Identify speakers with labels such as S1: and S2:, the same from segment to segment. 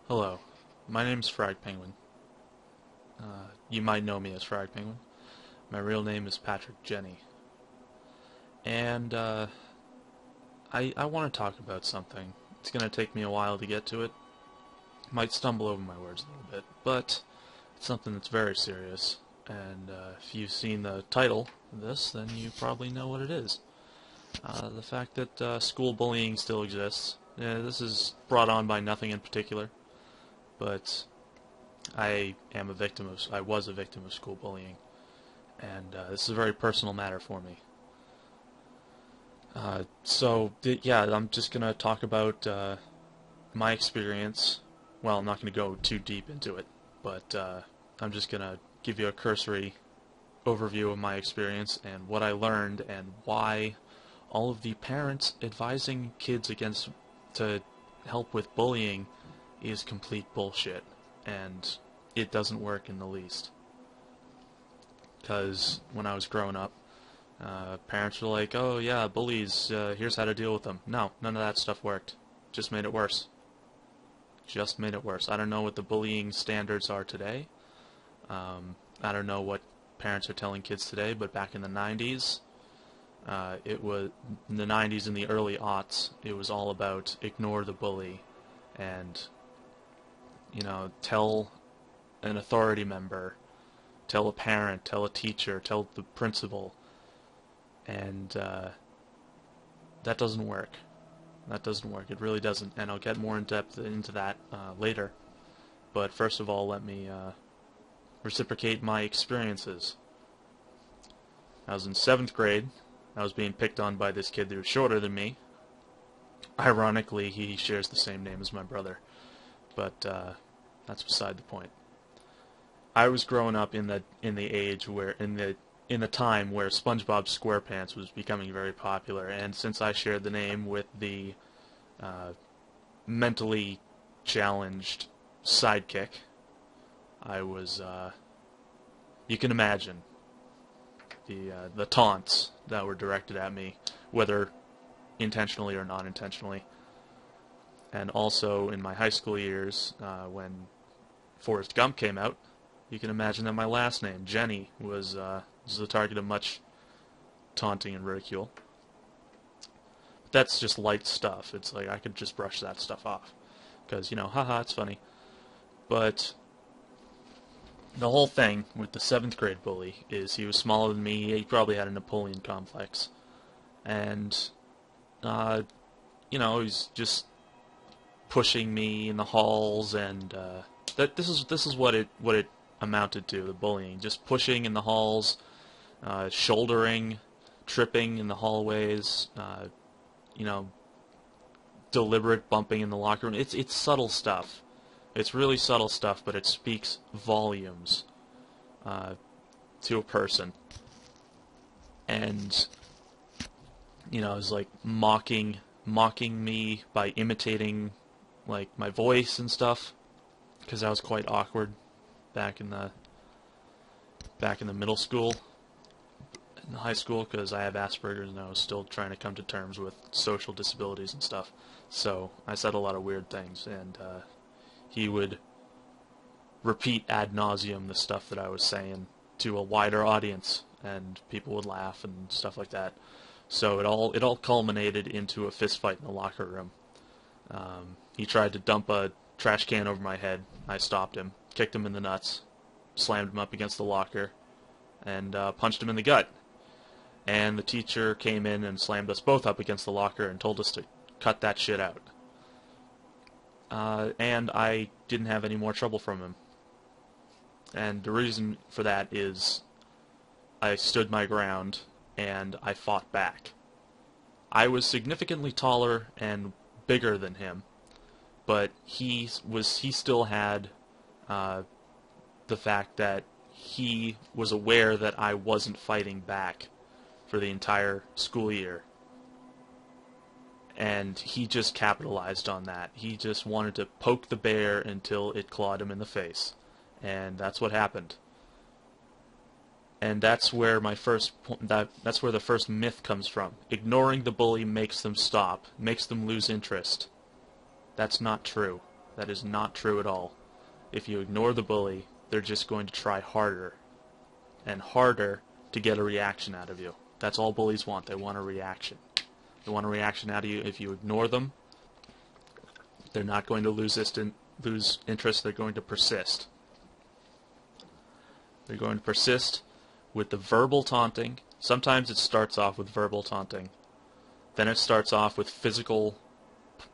S1: Hello, my name's Frag Penguin. You might know me as Frag Penguin. My real name is Patrick Jenny. And I want to talk about something. It's going to take me a while to get to it. Might stumble over my words a little bit, but it's something that's very serious. And if you've seen the title of this, then you probably know what it is. The fact that school bullying still exists. This is brought on by nothing in particular, but I was a victim of school bullying, and this is a very personal matter for me. Yeah, I'm just gonna talk about my experience. Well, I'm not gonna go too deep into it, but I'm just gonna give you a cursory overview of my experience and what I learned and why all of the parents advising kids against to help with bullying is complete bullshit, and it doesn't work in the least. Because when I was growing up, parents were like, "Oh yeah, bullies. Here's how to deal with them." No, none of that stuff worked. Just made it worse. Just made it worse. I don't know what the bullying standards are today. I don't know what parents are telling kids today, but back in the 90s, it was in the 90s and the early aughts. It was all about ignore the bully, and tell an authority member, tell a parent, tell a teacher, tell the principal, and that doesn't work. That doesn't work. It really doesn't, and I'll get more in depth into that later. But first of all, let me reciprocate my experiences. I was in 7th grade. I was being picked on by this kid that was shorter than me. Ironically, he shares the same name as my brother, but that's beside the point. I was growing up in the age where in the time where SpongeBob SquarePants was becoming very popular, and since I shared the name with the mentally challenged sidekick, I was you can imagine the taunts that were directed at me, whether intentionally or not intentionally. And also in my high school years, when Forrest Gump came out, you can imagine that my last name, Jenny, was the target of much taunting and ridicule. But that's just light stuff. It's like I could just brush that stuff off, because haha, it's funny. But the whole thing with the 7th grade bully is he was smaller than me. He probably had a Napoleon complex, and he's just pushing me in the halls, and this is what it amounted to, the bullying. Just pushing in the halls, shouldering, tripping in the hallways, deliberate bumping in the locker room. It's subtle stuff. It's really subtle stuff, but it speaks volumes to a person. And it's like mocking me by imitating like my voice and stuff, because I was quite awkward back in the middle school and high school, because I have Asperger's and I was still trying to come to terms with social disabilities and stuff. So I said a lot of weird things, and he would repeat ad nauseum the stuff that I was saying to a wider audience, and people would laugh and stuff like that. So it all culminated into a fist fight in the locker room. He tried to dump a trash can over my head. I stopped him, kicked him in the nuts, slammed him up against the locker, and punched him in the gut. And the teacher came in and slammed us both up against the locker and told us to cut that shit out. And I didn't have any more trouble from him. And the reason for that is I stood my ground and I fought back. I was significantly taller and bigger than him, but he still had the fact that he was aware that I wasn't fighting back for the entire school year. And he just capitalized on that. He just wanted to poke the bear until it clawed him in the face. And that's what happened. And that's where that's where the first myth comes from. Ignoring the bully makes them stop, makes them lose interest. That's not true. That is not true at all. If you ignore the bully, they're just going to try harder and harder to get a reaction out of you. That's all bullies want. They want a reaction. They want a reaction out of you. If you ignore them, they're not going to lose interest. They're going to persist. They're going to persist with the verbal taunting. Sometimes it starts off with verbal taunting. Then it starts off with physical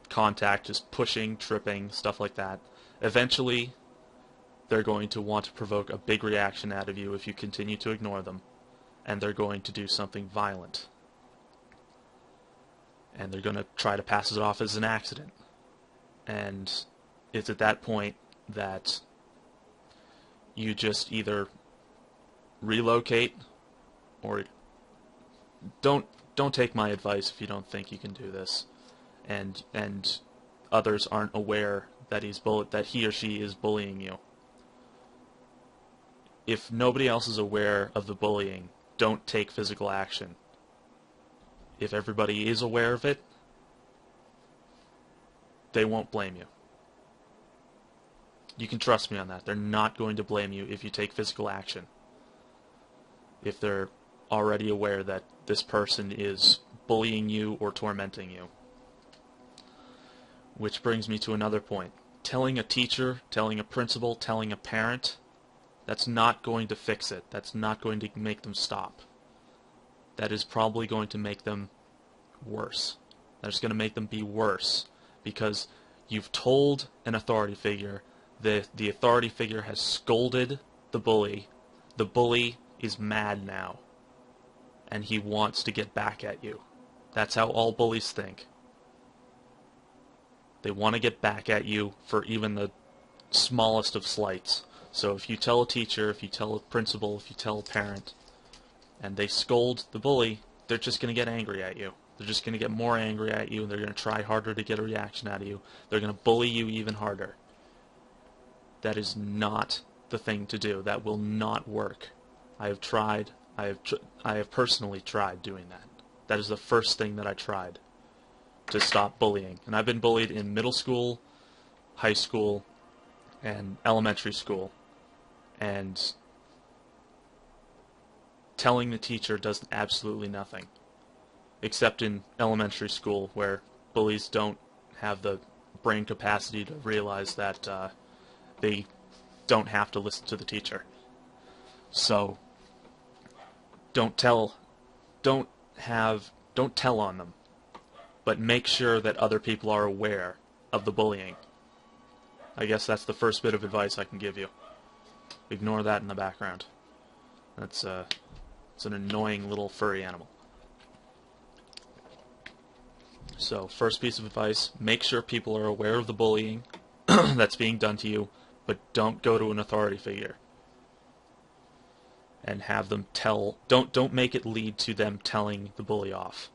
S1: contact, just pushing, tripping, stuff like that. Eventually, they're going to want to provoke a big reaction out of you if you continue to ignore them. And they're going to do something violent. And they're going to try to pass it off as an accident. And it's at that point that you just either relocate or don't take my advice if you don't think you can do this, and others aren't aware that that he or she is bullying you. If nobody else is aware of the bullying, don't take physical action. If everybody is aware of it, they won't blame you. You can trust me on that. They're not going to blame you if you take physical action. If they're already aware that this person is bullying you or tormenting you. Which brings me to another point. Telling a teacher, telling a principal, telling a parent, that's not going to fix it. That's not going to make them stop. That is probably going to make them worse. That's going to make them be worse because you've told an authority figure that the authority figure has scolded the bully. The bully is mad now, and he wants to get back at you. That's how all bullies think. They want to get back at you for even the smallest of slights. So if you tell a teacher, if you tell a principal, if you tell a parent, and they scold the bully, they're just going to get angry at you. They're just going to get more angry at you, and they're going to try harder to get a reaction out of you. They're going to bully you even harder. That is not the thing to do. That will not work. I have tried. I have personally tried doing that. That is the first thing that I tried to stop bullying. And I've been bullied in middle school, high school, and elementary school. And telling the teacher does absolutely nothing. Except in elementary school, where bullies don't have the brain capacity to realize that they don't have to listen to the teacher. So don't tell on them, but make sure that other people are aware of the bullying. I guess that's the first bit of advice I can give you. Ignore that in the background. It's an annoying little furry animal. So, first piece of advice, make sure people are aware of the bullying that's being done to you, but don't go to an authority figure and have them don't make it lead to them telling the bully off.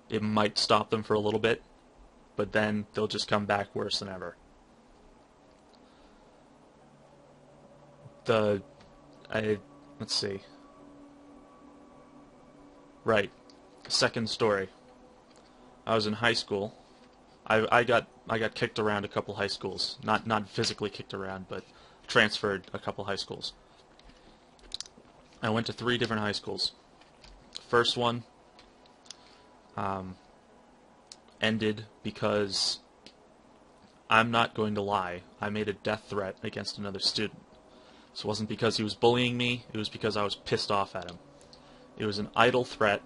S1: It might stop them for a little bit, but then they'll just come back worse than ever. Let's see. Right. Second story. I was in high school. I got kicked around a couple high schools. Not physically kicked around, but transferred a couple high schools. I went to 3 different high schools. First one ended because, I'm not going to lie, I made a death threat against another student. So it wasn't because he was bullying me, it was because I was pissed off at him. It was an idle threat,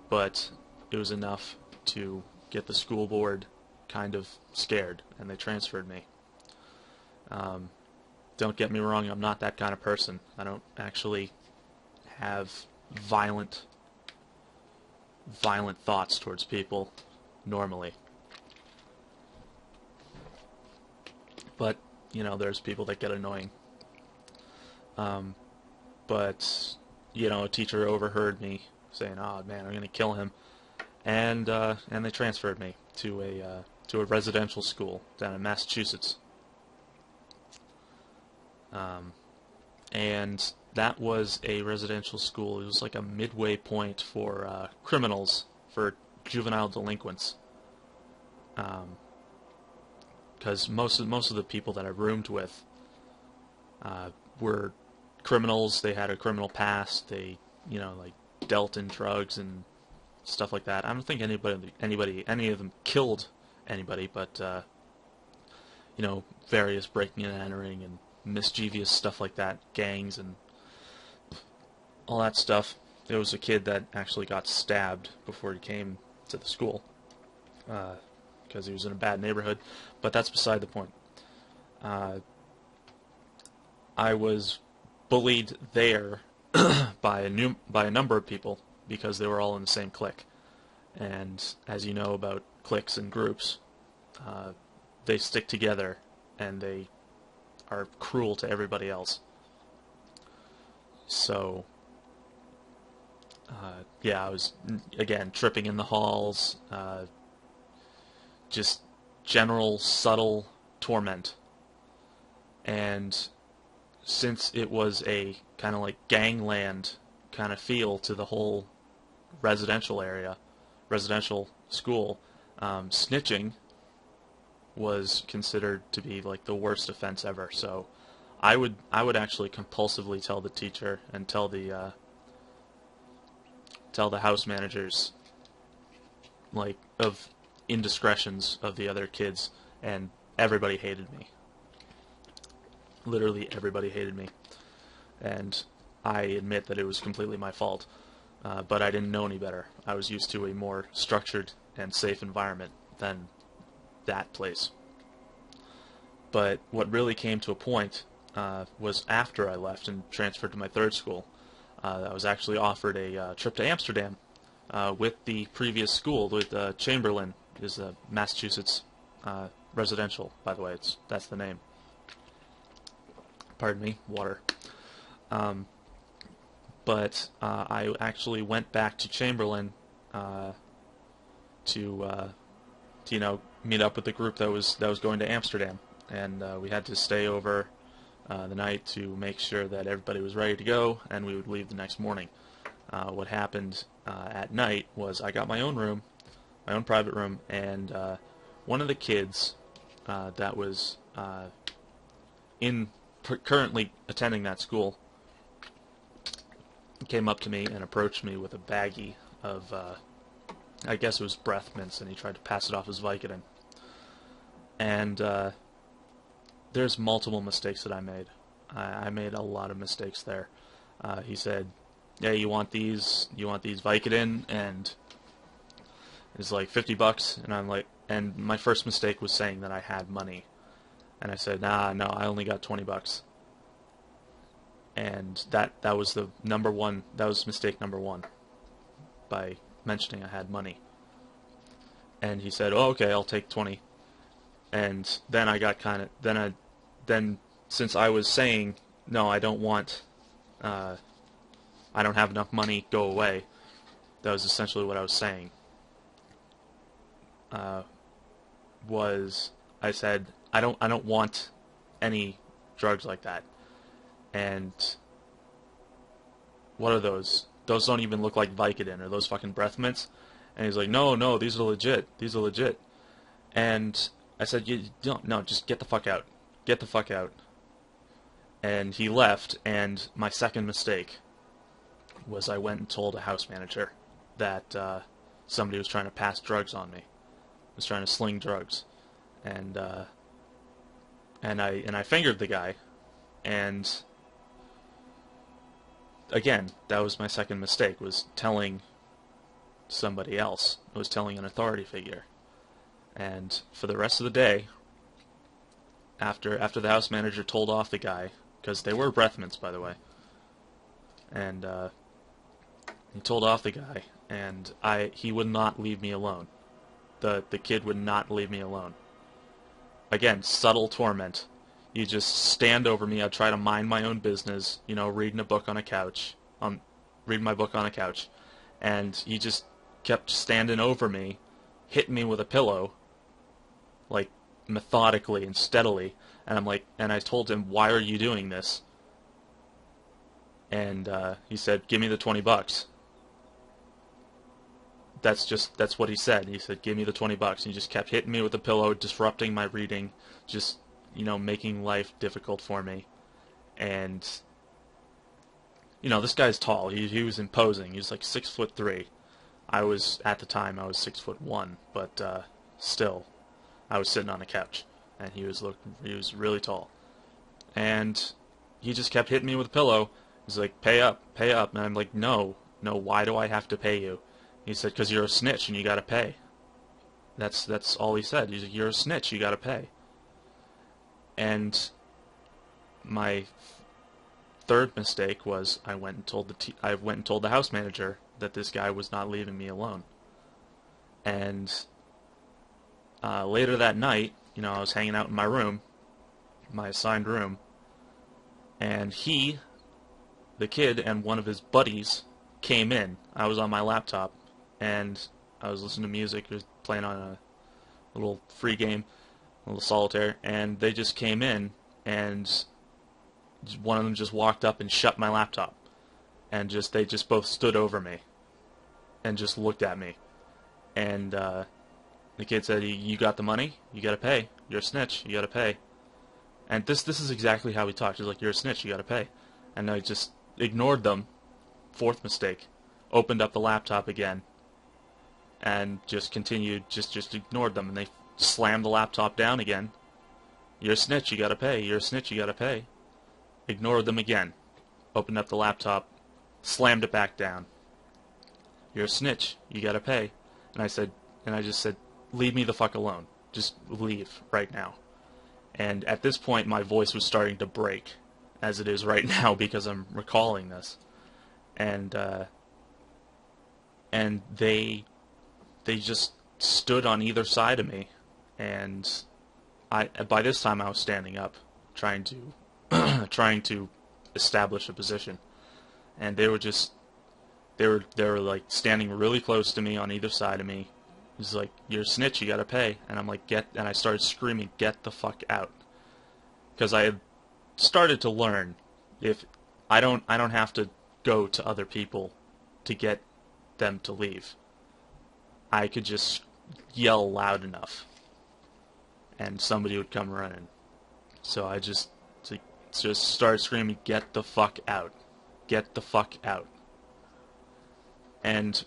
S1: but it was enough to get the school board kind of scared, and they transferred me. Don't get me wrong, I'm not that kind of person. I don't actually have violent thoughts towards people normally. But, you know, there's people that get annoying. But, you know, a teacher overheard me saying, "Oh man, I'm gonna kill him," and they transferred me to a residential school down in Massachusetts. And that was a residential school. It was like a midway point for criminals, for juvenile delinquents. because most of the people that I roomed with were criminals. They had a criminal past. They, like dealt in drugs and stuff like that. I don't think any of them killed anybody, but various breaking and entering and mischievous stuff like that, gangs and all that stuff. There was a kid that actually got stabbed before he came to the school because he was in a bad neighborhood, but that's beside the point. I was bullied there by a number of people because they were all in the same clique. And as you know about cliques and groups, they stick together and they are cruel to everybody else. So, yeah, I was, again, tripping in the halls, just general subtle torment. And since it was a kind of like gangland kind of feel to the whole residential school, snitching was considered to be like the worst offense ever. So I would actually compulsively tell the teacher and tell the house managers like of indiscretions of the other kids, and everybody hated me. Literally everybody hated me, and I admit that it was completely my fault, but I didn't know any better. I was used to a more structured and safe environment than that place. But what really came to a point was after I left and transferred to my third school. I was actually offered a trip to Amsterdam with the previous school, with Chamberlain, is a Massachusetts residential, by the way. That's the name. Pardon me, water. But I actually went back to Chamberlain to meet up with the group that was going to Amsterdam, and we had to stay over the night to make sure that everybody was ready to go, and we would leave the next morning. What happened at night was I got my own room, my own private room, and one of the kids that was currently attending that school came up to me and approached me with a baggie of, I guess it was breath mints, and he tried to pass it off as Vicodin. And there's multiple mistakes that I made. I made a lot of mistakes there. He said, "Yeah, you want these Vicodin?" And it's like $50, and I'm like, and my first mistake was saying that I had money, and I said, "Nah, no, I only got $20." And that was the number one. That was mistake number one, by mentioning I had money. And he said, "Oh, okay, I'll take 20." And then I got kind of then since I was saying, "No, I don't want, I don't have enough money, go away." That was essentially what I was saying. I said, I don't want any drugs like that. And what are those? Those don't even look like Vicodin. Are those fucking breath mints? And he's like, no, these are legit. These are legit. And I said, you don't, no, just get the fuck out. Get the fuck out. And he left, and my second mistake was I went and told a house manager that somebody was trying to pass drugs on me. Was trying to sling drugs. And I fingered the guy, and again, that was my second mistake, was telling somebody else. I was telling an authority figure. And for the rest of the day, after the house manager told off the guy, because they were breath mints, by the way, and he told off the guy, and he would not leave me alone. The kid would not leave me alone. Again, subtle torment. You just stand over me. I'd try to mind my own business, reading a book on a couch, reading my book on a couch, and he just kept standing over me, hitting me with a pillow, like methodically and steadily. And I'm like, and I told him, "Why are you doing this?" And he said, "Give me the $20." that's what he said. He said, "Give me the $20." He just kept hitting me with the pillow, disrupting my reading, just making life difficult for me. And this guy's tall. He was imposing. He was like 6'3". At the time I was 6'1", but still, I was sitting on a couch, and he was really tall, and he just kept hitting me with a pillow. He's like, "Pay up, pay up," and I'm like, "No, no. Why do I have to pay you?" He said, "'Cause you're a snitch and you gotta pay." That's all he said. He's like, "You're a snitch. You gotta pay." And my third mistake was I went and told the house manager that this guy was not leaving me alone. And later that night, I was hanging out in my room, my assigned room, and the kid, and one of his buddies came in. I was on my laptop, and I was listening to music. I was playing on a little free game, a little solitaire, and they just came in, and one of them just walked up and shut my laptop, and they just both stood over me and just looked at me. And the kid said, "You got the money? You gotta pay. You're a snitch. You gotta pay." And this is exactly how he talked. He's like, "You're a snitch. You gotta pay." And I just ignored them. Fourth mistake. Opened up the laptop again, and just continued. Just ignored them, and they slammed the laptop down again. "You're a snitch. You gotta pay. You're a snitch. You gotta pay." Ignored them again. Opened up the laptop, slammed it back down. "You're a snitch. You gotta pay." And I just said, "Leave me the fuck alone. Just leave right now." And at this point, my voice was starting to break, as it is right now, because I'm recalling this. And they just stood on either side of me, and by this time I was standing up, trying to establish a position, and they were like standing really close to me on either side of me. He's like, "You're a snitch, you gotta pay." And I'm like, and I started screaming, "Get the fuck out." Because I had started to learn, if I don't have to go to other people to get them to leave. I could just yell loud enough, and somebody would come running. So I just started screaming, "Get the fuck out. Get the fuck out." And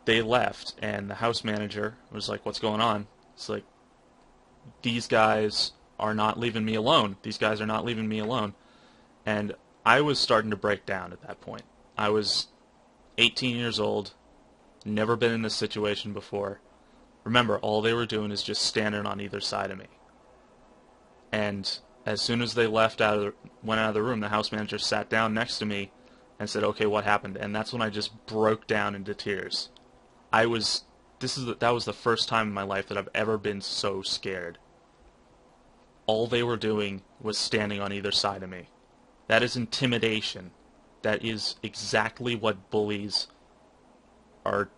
S1: they left, and the house manager was like, "What's going on?" It's like, "These guys are not leaving me alone. These guys are not leaving me alone." And I was starting to break down at that point. I was 18 years old, never been in this situation before. Remember, all they were doing is just standing on either side of me. And as soon as they went out of the room, the house manager sat down next to me and said, "Okay, what happened?" And that's when I just broke down into tears. That was the first time in my life that I've ever been so scared. All they were doing was standing on either side of me. That is intimidation. That is exactly what bullies are.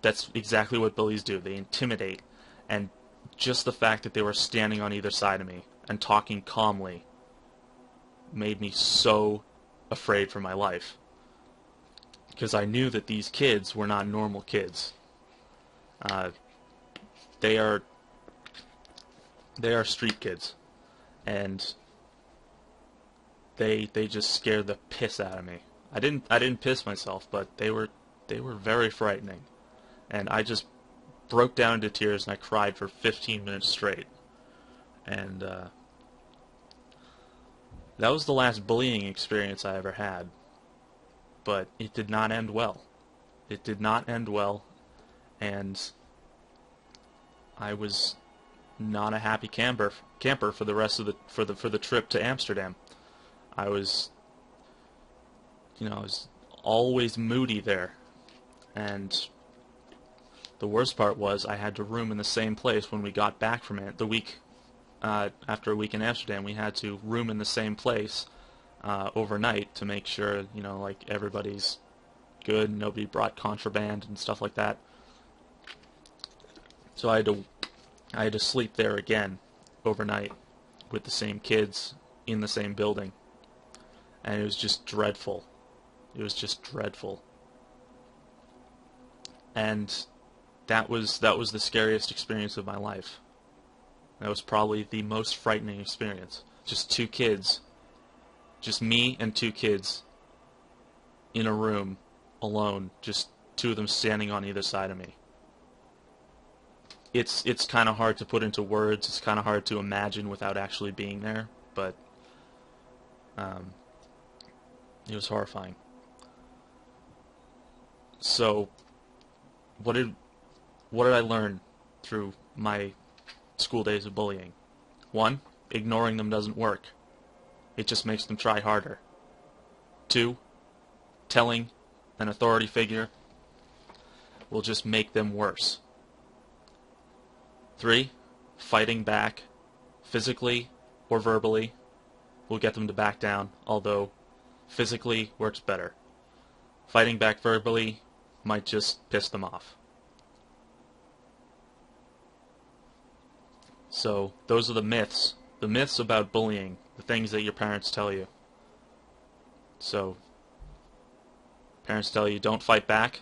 S1: That's exactly what bullies do. They intimidate. And just the fact that they were standing on either side of me and talking calmly made me so afraid for my life. Because I knew that these kids were not normal kids. They are street kids, and they just scared the piss out of me. I didn't piss myself, but they were very frightening, and I just broke down into tears, and I cried for 15 minutes straight. And that was the last bullying experience I ever had. But it did not end well. It did not end well, and I was not a happy camper for the rest of the trip to Amsterdam. I was always moody there, and the worst part was I had to room in the same place when we got back from it. After a week in Amsterdam, we had to room in the same place overnight to make sure, like, everybody's good, nobody brought contraband and stuff like that. So I had to sleep there again overnight with the same kids in the same building, and it was just dreadful. It was just dreadful. And that was the scariest experience of my life. That was probably the most frightening experience. Just two kids, just me and two kids in a room alone, just two of them standing on either side of me. It's kind of hard to put into words. It's kind of hard to imagine without actually being there, but it was horrifying. So, what did I learn through my school days of bullying? One, ignoring them doesn't work. It just makes them try harder. Two, telling an authority figure will just make them worse. Three, fighting back, physically or verbally, will get them to back down, although physically works better. Fighting back verbally might just piss them off. So those are the myths. The myths about bullying, the things that your parents tell you. So, parents tell you don't fight back,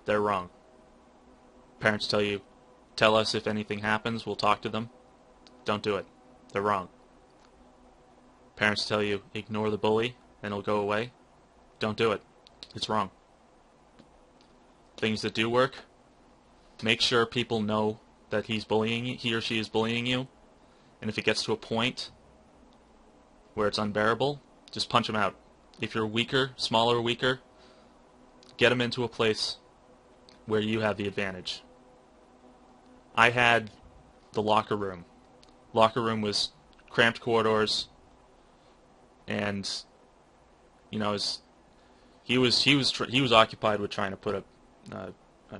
S1: they're wrong. Parents tell you, tell us if anything happens, we'll talk to them. Don't do it. They're wrong. Parents tell you, ignore the bully and it'll go away. Don't do it. It's wrong. Things that do work, make sure people know that he or she is bullying you, and if it gets to a point where it's unbearable, just punch him out. If you're weaker, smaller or weaker, get him into a place where you have the advantage. I had the locker room. Locker room was cramped corridors, and he was occupied with trying to put a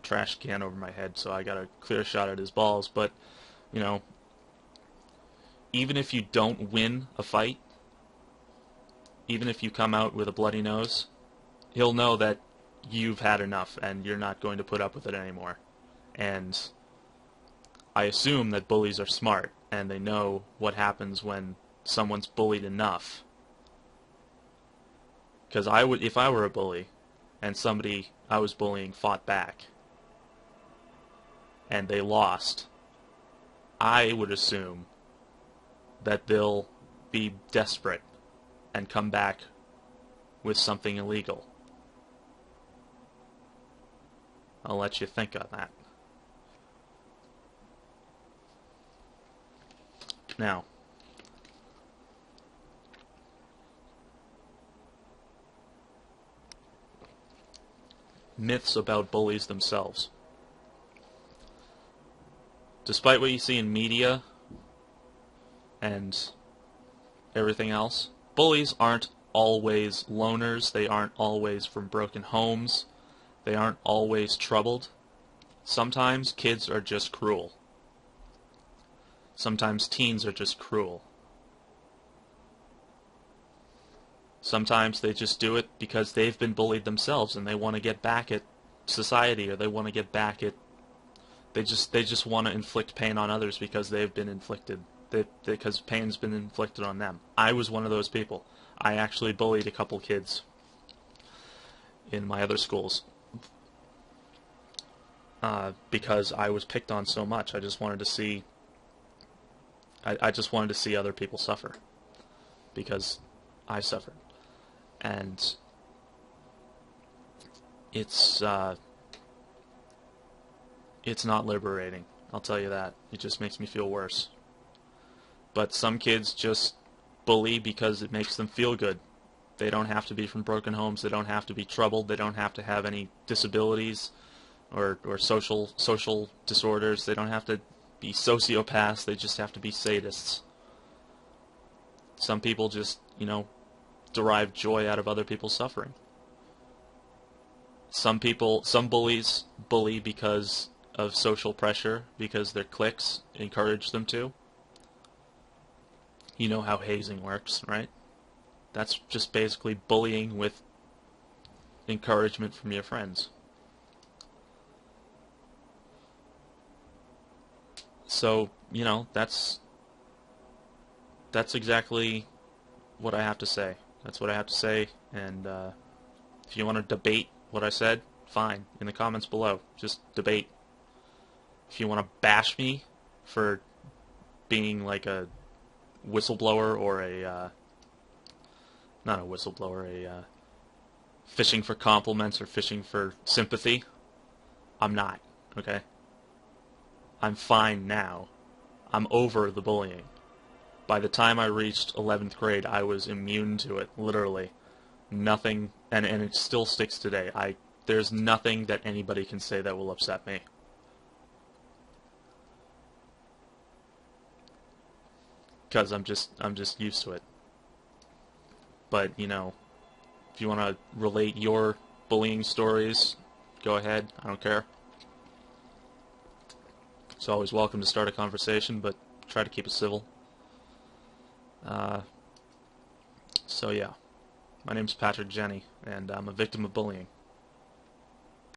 S1: trash can over my head, so I got a clear shot at his balls. But even if you don't win a fight, even if you come out with a bloody nose, he'll know that you've had enough and you're not going to put up with it anymore. And I assume that bullies are smart and they know what happens when someone's bullied enough. Because if I were a bully and somebody I was bullying fought back and they lost, I would assume that they'll be desperate and come back with something illegal. I'll let you think on that. Now, myths about bullies themselves. Despite what you see in media and everything else, bullies aren't always loners. They aren't always from broken homes. They aren't always troubled. Sometimes kids are just cruel. Sometimes teens are just cruel. Sometimes they just do it because they've been bullied themselves and they want to get back at society, or they want to get back at... They just want to inflict pain on others because they've been inflicted. Because pain's been inflicted on them. I was one of those people. I actually bullied a couple kids in my other schools because I was picked on so much. I just wanted to see... I just wanted to see other people suffer because I suffered. And it's not liberating, I'll tell you that. It just makes me feel worse. But some kids just bully because it makes them feel good. They don't have to be from broken homes. They don't have to be troubled. They don't have to have any disabilities or social disorders. They don't have to be sociopaths. They just have to be sadists. Some people just, derive joy out of other people's suffering. Some bullies bully because of social pressure, because their cliques encourage them to. You know how hazing works, right? That's just basically bullying with encouragement from your friends. So, that's exactly what I have to say. That's what I have to say, and if you want to debate what I said, fine. In the comments below, just debate. If you want to bash me for being like a whistleblower or a, not a whistleblower, a fishing for compliments or fishing for sympathy, I'm not, okay? I'm fine now. I'm over the bullying. By the time I reached 11th grade, I was immune to it, literally. Nothing, and it still sticks today. There's nothing that anybody can say that will upset me. Because I'm just used to it. But, you know, if you want to relate your bullying stories, go ahead. I don't care. It's always welcome to start a conversation, but try to keep it civil. So yeah, my name's Patrick Jenny, and I'm a victim of bullying.